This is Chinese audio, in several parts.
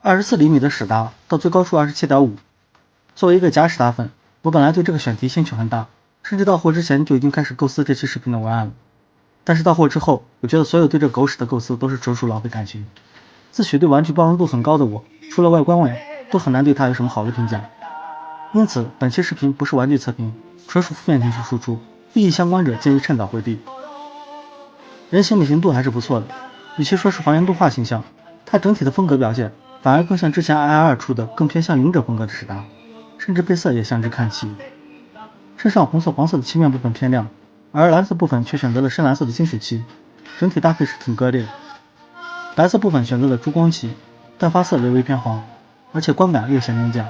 24厘米的史达到最高处 27.5。作为一个假史达粉，我本来对这个选题兴趣很大，甚至到货之前就已经开始构思这期视频的文案了。但是到货之后，我觉得所有对这狗屎的构思都是纯属浪费感情。自诩对玩具包容度很高的我，除了外观外，都很难对它有什么好的评价。因此，本期视频不是玩具测评，纯属负面情绪输出，利益相关者建议趁早回避。人形美型度还是不错的，与其说是还原动画形象，它整体的风格表现反而更像之前 IR2 出的更偏向勇者风格的史达，甚至配色也相之看齐。身上红色黄色的漆面部分偏亮，而蓝色部分却选择了深蓝色的金属漆，整体搭配是挺割裂的。白色部分选择了珠光漆，淡发色微微偏黄，而且观感略显廉价。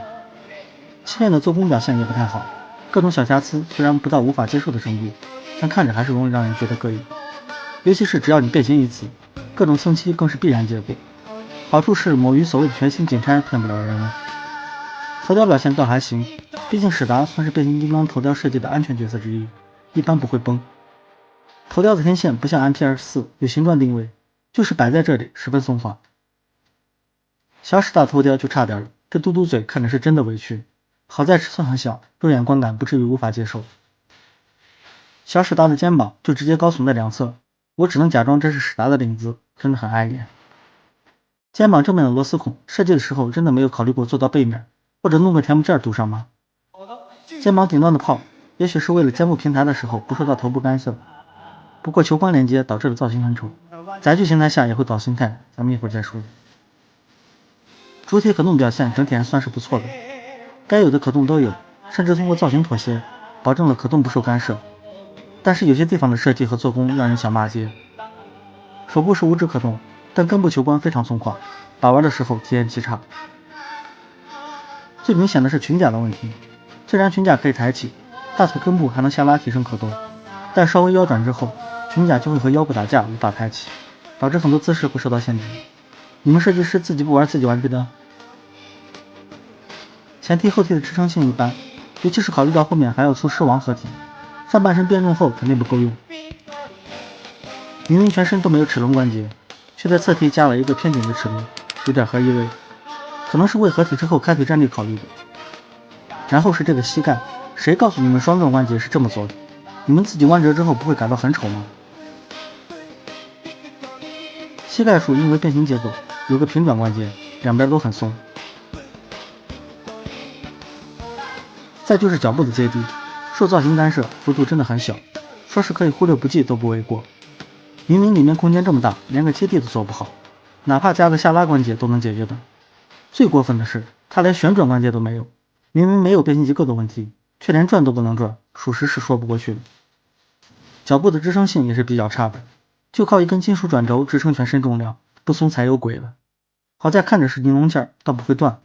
漆面的做工表现也不太好，各种小瑕疵虽然不到无法接受的程度，但看着还是容易让人觉得膈应。尤其是只要你变形一次，各种蹭漆更是必然结果。好处是某于所谓的全新紧拆骗不了人了。头雕表现倒还行，毕竟史达算是变形金刚头雕设计的安全角色之一，一般不会崩。头雕的天线不像 MP24 有形状定位，就是摆在这里十分松垮。小史达头雕就差点了，这嘟嘟嘴看着是真的委屈，好在尺寸很小，肉眼观感不至于无法接受。小史达的肩膀就直接高耸在两侧，我只能假装这是史达的领子，真的很碍眼。肩膀正面的螺丝孔设计的时候真的没有考虑过做到背面，或者弄个甜木件堵上吗？肩膀顶端的炮也许是为了肩部平台的时候不受到头部干涉，不过球光连接导致的造型很丑，载具形态下也会搞形态，咱们一会儿再说。主体可动表现整体还算是不错的，该有的可动都有，甚至通过造型妥协，保证了可动不受干涉。但是有些地方的设计和做工让人想骂街。手部是无指可动，但根部球光非常松垮，把玩的时候体验极差。最明显的是裙甲的问题，虽然裙甲可以抬起，大腿根部还能下拉提升可动，但稍微腰转之后，裙甲就会和腰部打架，无法抬起，导致很多姿势会受到限制。你们设计师自己不玩自己玩具的？前踢后踢的支撑性一般，尤其是考虑到后面还要出狮王合体，上半身变重后肯定不够用。明明全身都没有齿轮关节，却在侧踢加了一个偏紧的齿轮，有点合意味，可能是为合体之后开腿站立考虑的。然后是这个膝盖，谁告诉你们双转关节是这么做的？你们自己弯折之后不会感到很丑吗？膝盖处因为变形结构有个平转关节，两边都很松。再就是脚部的接地，受造型干涉幅度真的很小，说是可以忽略不计都不为过。明明里面空间这么大，连个接地都做不好，哪怕加个下拉关节都能解决的。最过分的是，它连旋转关节都没有，明明没有变形结构的问题，却连转都不能转，属实是说不过去的。脚部的支撑性也是比较差的，就靠一根金属转轴支撑全身重量，不松才有鬼了。好在看着是尼龙件，倒不会断。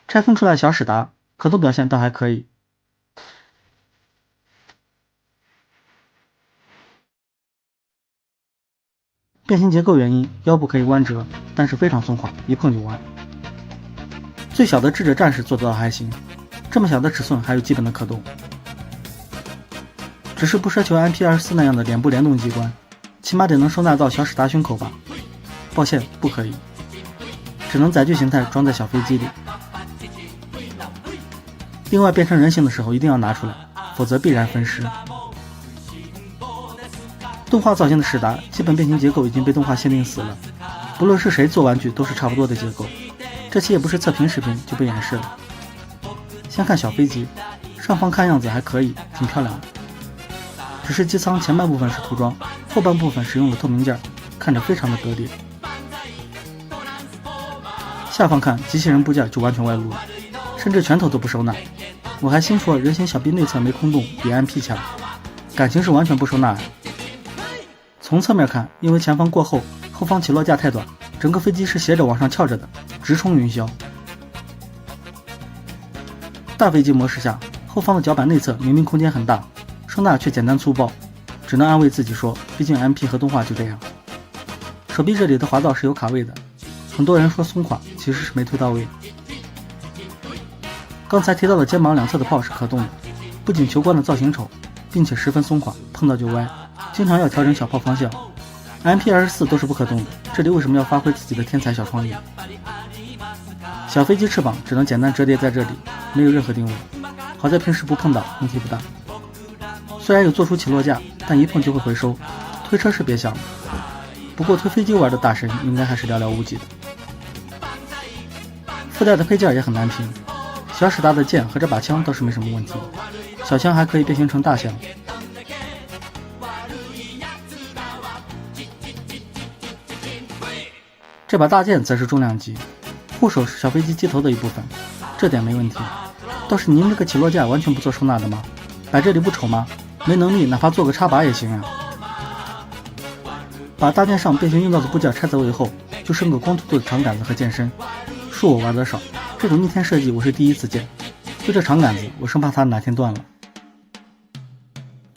拆分出来小史达，可动表现倒还可以。变形结构原因，腰部可以弯折，但是非常松垮，一碰就弯。最小的智者战士做得到还行，这么小的尺寸还有基本的可动，只是不奢求 MP24 那样的脸部联动机关，起码得能收纳到小史达胸口吧。抱歉，不可以，只能载具形态装在小飞机里。另外变成人形的时候一定要拿出来，否则必然分尸。动画造型的史达基本变形结构已经被动画限定死了，不论是谁做玩具都是差不多的结构。这期也不是测评视频就被演示了。先看小飞机，上方看样子还可以，挺漂亮的，只是机舱前半部分是涂装，后半部分使用了透明件，看着非常的割裂。下方看机器人部件就完全外露了，甚至拳头都不收纳。我还心说人形小臂内侧没空洞比 MP 强，感情是完全不收纳。从侧面看，因为前方过厚，后方起落架太短，整个飞机是斜着往上翘着的，直冲云霄。大飞机模式下，后方的脚板内侧明明空间很大，收纳却简单粗暴，只能安慰自己说，毕竟 MP 和动画就这样。手臂这里的滑道是有卡位的，很多人说松垮，其实是没推到位。刚才提到的肩膀两侧的炮是可动的，不仅球冠的造型丑，并且十分松垮，碰到就歪，经常要调整小炮方向。MP24 都是不可动的，这里为什么要发挥自己的天才小创意？小飞机翅膀只能简单折叠在这里，没有任何定位，好在平时不碰到，问题不大。虽然有做出起落架，但一碰就会回收，推车是别想了。不过推飞机玩的大神应该还是寥寥无几的。附带的配件也很难评，小史达的剑和这把枪倒是没什么问题，小枪还可以变形成大枪。这把大剑则是重量级，护手是小飞机机头的一部分，这点没问题。倒是您这个起落架完全不做收纳的吗？摆这里不丑吗？没能力哪怕做个插拔也行啊。把大剑上变形用到的部件拆走以后，就剩个光秃秃的长杆子和剑身。恕我玩得少，这种逆天设计我是第一次见。就这长杆子，我生怕它哪天断了。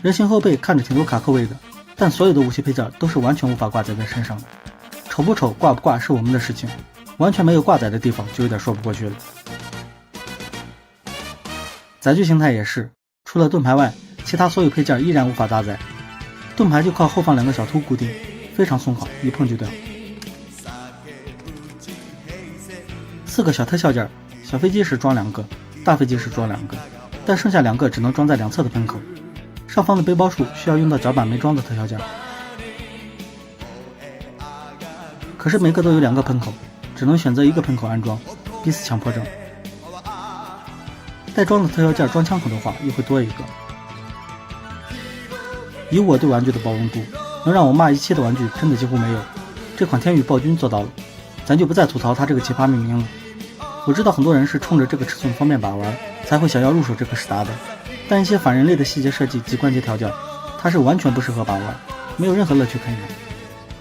人形后背看着挺多卡扣位的，但所有的武器配件都是完全无法挂载在身上的。丑不丑挂不挂是我们的事情，完全没有挂载的地方就有点说不过去了。载具形态也是，除了盾牌外，其他所有配件依然无法搭载。盾牌就靠后方2个小凸固定，非常松垮，一碰就掉。4个小特效件，小飞机时装2个，大飞机时装2个，但剩下2个只能装在两侧的喷口。上方的背包处需要用到脚板没装的特效件，可是每个都有2个喷口，只能选择1个喷口安装，彼此强迫症。带装的特效件装枪口的话，又会多1个。以我对玩具的包容度，能让我骂1期的玩具真的几乎没有。这款天宇暴君做到了，咱就不再吐槽它这个奇葩命名了。我知道很多人是冲着这个尺寸方便把玩，才会想要入手这个史达的，但一些反人类的细节设计及关节调教，它是完全不适合把玩，没有任何乐趣可言。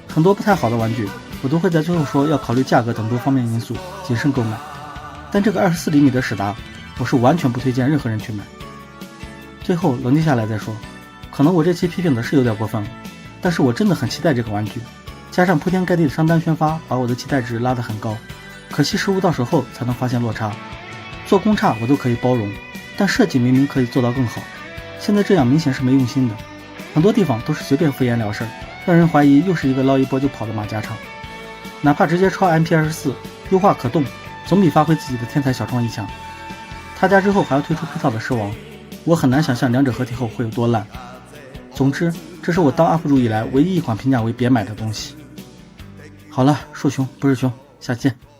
很多不太好的玩具，我都会在最后说要考虑价格等多方面因素，谨慎购买。但这个24厘米的史达，我是完全不推荐任何人去买。最后冷静下来再说，可能我这期批评的是有点过分了，但是我真的很期待这个玩具，加上铺天盖地的商单宣发，把我的期待值拉得很高。可惜实物到手后才能发现落差，做工差我都可以包容，但设计明明可以做到更好，现在这样明显是没用心的，很多地方都是随便敷衍了事儿，让人怀疑又是一个捞一波就跑的马家常。哪怕直接抄 MP24 优化可动，总比发挥自己的天才小创意强。他家之后还要推出配套的狮王，我很难想象两者合体后会有多烂。总之，这是我当 UP 主以来唯一一款评价为别买的东西。好了，树熊不是熊，下期见。